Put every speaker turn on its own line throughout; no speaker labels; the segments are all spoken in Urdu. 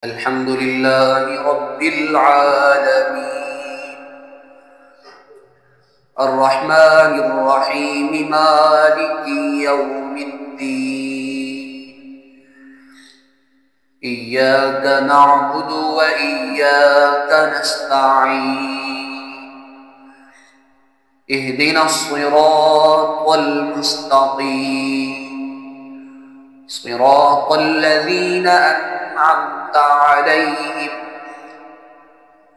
الحمد لله رب العالمين الرحمن الرحيم مالك يوم الدين إياك نعبد وإياك نستعين اهدنا الصراط المستقيم صراط الذين أنعمت عليهم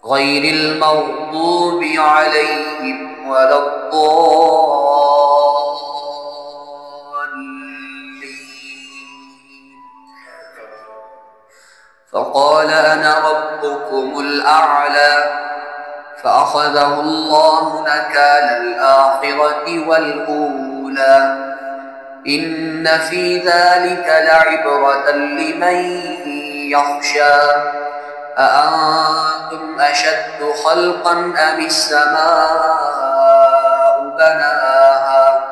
غير المغضوب عليهم ولا الضالين. فقال أنا ربكم الأعلى فأخذه الله نكال الآخرة والأولى إن في ذلك لعبرة لمن يخشى أأنتم أشد خلقا أم السماء بناها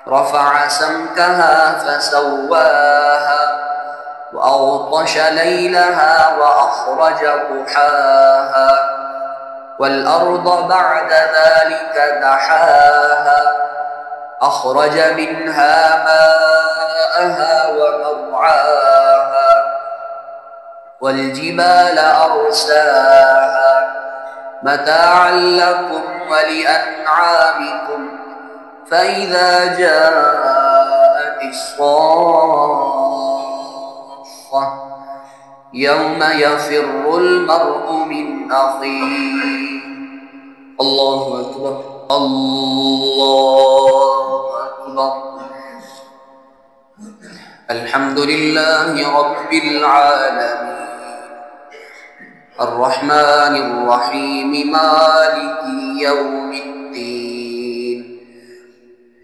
رفع سمكها فسواها وأغطش ليلها وأخرج ضحاها والأرض بعد ذلك دحاها أخرج منها ماءها ومرعاها والجبال أرساها متاعا لكم ولأنعامكم فإذا جاءت الصاخة يوم يفر المرء من أخيه. الله أكبر الله أكبر. الحمد لله رب العالمين الرحمن الرحيم مالك يوم الدين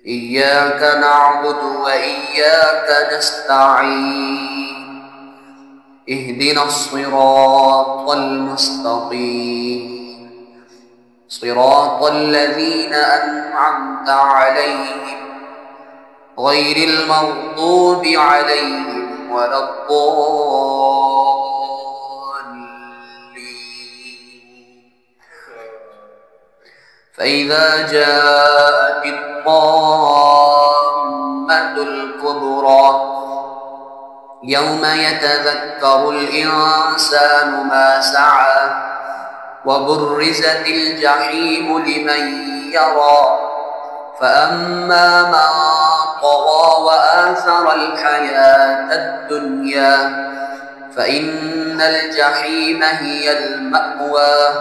إياك نعبد وإياك نستعين اهدنا الصراط المستقيم صراط الذين أنعمت عليهم غير المغضوب عليهم ولا الضالين. فإذا جاءت الطامة الكبرى يوم يتذكر الإنسان ما سعى وبرزت الجحيم لمن يرى فأما من طغى وآثر الحياة الدنيا فإن الجحيم هي المأوى